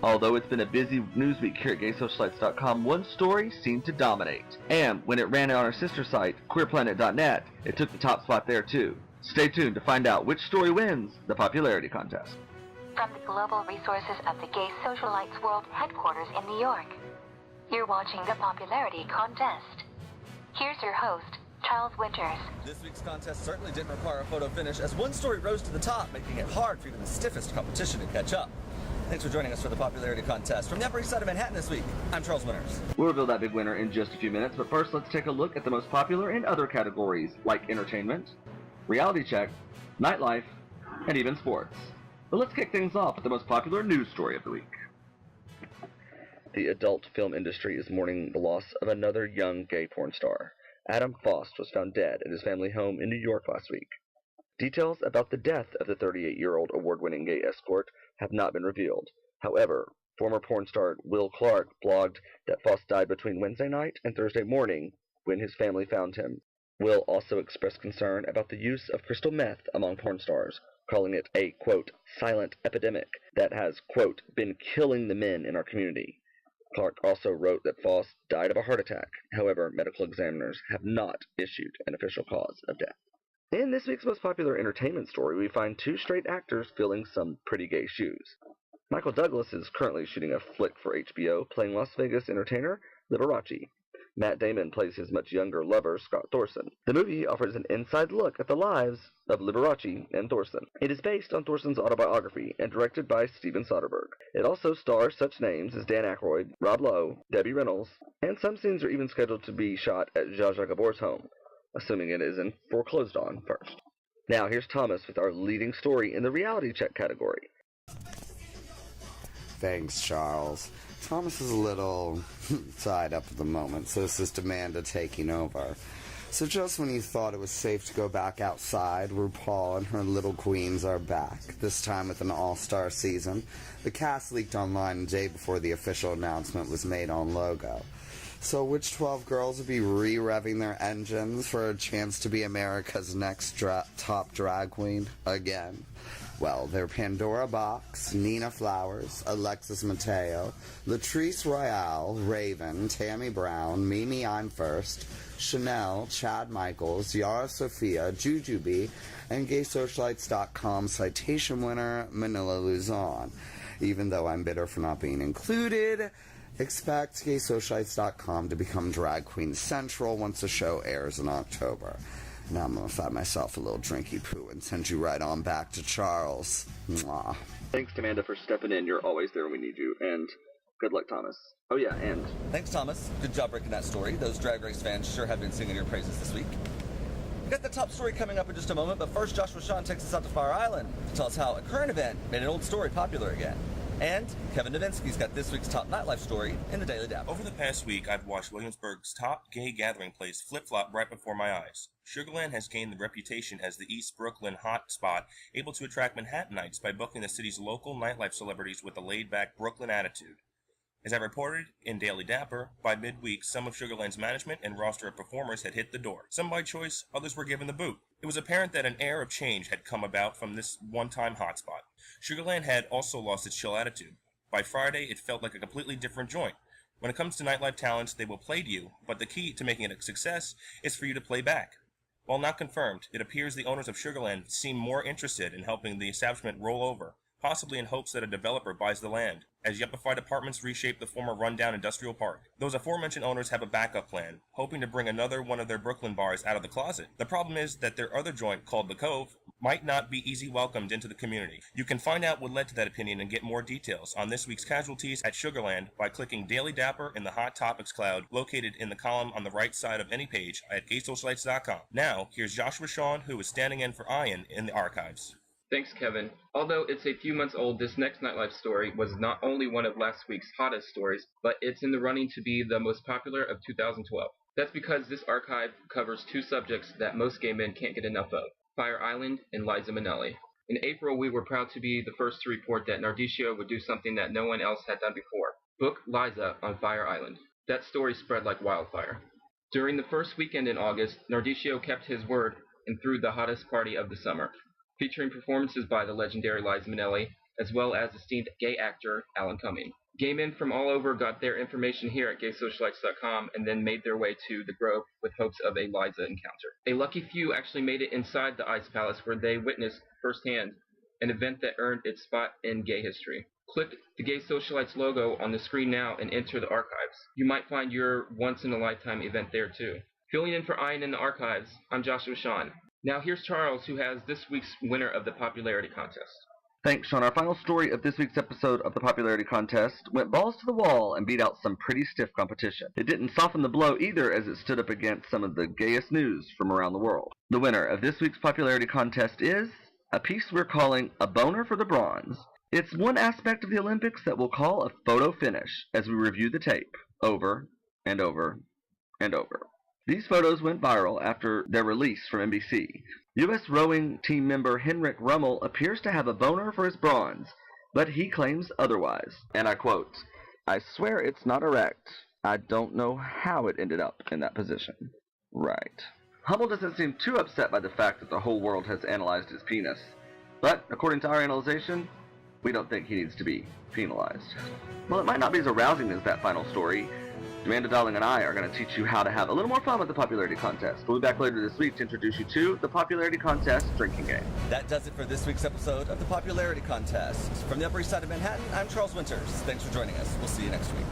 Although it's been a busy news week here at GaySocialites.com, one story seemed to dominate. And when it ran on our sister site, QueerPlanet.net, it took the top spot there too. Stay tuned to find out which story wins the popularity contest. From the global resources of the Gay Socialites World headquarters in New York, you're watching the popularity contest. Here's your host, Charles Winters. This week's contest certainly didn't require a photo finish, as one story rose to the top, making it hard for even the stiffest competition to catch up. Thanks for joining us for the popularity contest. From the Upper East Side of Manhattan this week, I'm Charles Winters. We'll reveal that big winner in just a few minutes, but first let's take a look at the most popular in other categories, like entertainment, reality check, nightlife, and even sports. But let's kick things off with the most popular news story of the week. The adult film industry is mourning the loss of another young gay porn star. Adam Faust was found dead at his family home in New York last week. Details about the death of the 38-year-old award-winning gay escort have not been revealed. However, former porn star Will Clark blogged that Faust died between Wednesday night and Thursday morning when his family found him. Will also expressed concern about the use of crystal meth among porn stars, calling it a, quote, silent epidemic that has, quote, been killing the men in our community. Clark also wrote that Faust died of a heart attack. However, medical examiners have not issued an official cause of death. In this week's most popular entertainment story, we find two straight actors filling some pretty gay shoes. Michael Douglas is currently shooting a flick for HBO, playing Las Vegas entertainer Liberace. Matt Damon plays his much younger lover, Scott Thorson. The movie offers an inside look at the lives of Liberace and Thorson. It is based on Thorson's autobiography and directed by Steven Soderbergh. It also stars such names as Dan Aykroyd, Rob Lowe, Debbie Reynolds, and some scenes are even scheduled to be shot at Zsa Zsa Gabor's home, assuming it isn't foreclosed on first. Now here's Thomas with our leading story in the reality check category. Thanks, Charles. Thomas is a little tied up at the moment, so this is Amanda taking over. So just when you thought it was safe to go back outside, RuPaul and her little queens are back, this time with an all-star season. The cast leaked online a day before the official announcement was made on Logo. So which 12 girls will be re-revving their engines for a chance to be America's next top drag queen again? Well, they're Pandora Box, Nina Flowers, Alexis Mateo, Latrice Royale, Raven, Tammy Brown, Mimi I'm First, Chanel, Chad Michaels, Yara Sophia, Jujubee, and GaySocialites.com citation winner Manila Luzon. Even though I'm bitter for not being included, expect GaySocialites.com to become Drag Queen Central once the show airs in October. Now I'm going to find myself a little drinky poo and send you right on back to Charles. Mwah. Thanks, Amanda, for stepping in. You're always there when we need you. And good luck, Thomas. Oh, yeah, and... Thanks, Thomas. Good job breaking that story. Those Drag Race fans sure have been singing your praises this week. We've got the top story coming up in just a moment, but first Joshua Shawn takes us out to Fire Island to tell us how a current event made an old story popular again. And Kevin Novinsky's got this week's top nightlife story in the Daily Dap. Over the past week, I've watched Williamsburg's top gay gathering place flip-flop right before my eyes. Sugarland has gained the reputation as the East Brooklyn hot spot, able to attract Manhattanites by booking the city's local nightlife celebrities with a laid-back Brooklyn attitude. As I reported in Daily Dapper, by midweek, some of Sugarland's management and roster of performers had hit the door. Some by choice, others were given the boot. It was apparent that an air of change had come about from this one-time hotspot. Sugarland had also lost its chill attitude. By Friday, it felt like a completely different joint. When it comes to nightlife talents, they will play to you, but the key to making it a success is for you to play back. While not confirmed, it appears the owners of Sugarland seem more interested in helping the establishment roll over, possibly in hopes that a developer buys the land, as yuppified apartments reshape the former rundown industrial park. Those aforementioned owners have a backup plan, hoping to bring another one of their Brooklyn bars out of the closet. The problem is that their other joint, called The Cove, might not be easy welcomed into the community. You can find out what led to that opinion and get more details on this week's casualties at Sugarland by clicking Daily Dapper in the Hot Topics cloud located in the column on the right side of any page at GaySocialites.com. Now, here's Joshua Shawn, who is standing in for Ian in the archives. Thanks, Kevin. Although it's a few months old, this next nightlife story was not only one of last week's hottest stories, but it's in the running to be the most popular of 2012. That's because this archive covers two subjects that most gay men can't get enough of: Fire Island and Liza Minnelli. In April, we were proud to be the first to report that Nardisio would do something that no one else had done before: book Liza on Fire Island. That story spread like wildfire. During the first weekend in August, Nardisio kept his word and threw the hottest party of the summer, featuring performances by the legendary Liza Minnelli, as well as esteemed gay actor Alan Cumming. Gay men from all over got their information here at gaysocialites.com and then made their way to the Grove with hopes of a Liza encounter. A lucky few actually made it inside the Ice Palace, where they witnessed firsthand an event that earned its spot in gay history. Click the Gay Socialites logo on the screen now and enter the archives. You might find your once-in-a-lifetime event there too. Filling in for Ian in the archives, I'm Joshua Sean. Now here's Charles, who has this week's winner of the popularity contest. Thanks, Sean. Our final story of this week's episode of the popularity contest went balls to the wall and beat out some pretty stiff competition. It didn't soften the blow either, as it stood up against some of the gayest news from around the world. The winner of this week's popularity contest is a piece we're calling A Boner for the Bronze. It's one aspect of the Olympics that we'll call a photo finish as we review the tape over and over and over. These photos went viral after their release from NBC. U.S. rowing team member Henrik Rummel appears to have a boner for his bronze, but he claims otherwise. And I quote, "I swear it's not erect. I don't know how it ended up in that position." Right. Hummel doesn't seem too upset by the fact that the whole world has analyzed his penis. But, according to our analyzation, we don't think he needs to be penalized. Well, it might not be as arousing as that final story. Amanda Darling and I are going to teach you how to have a little more fun with the popularity contest. We'll be back later this week to introduce you to the popularity contest drinking game. That does it for this week's episode of the Popularity Contest. From the Upper East Side of Manhattan, I'm Charles Winters. Thanks for joining us. We'll see you next week.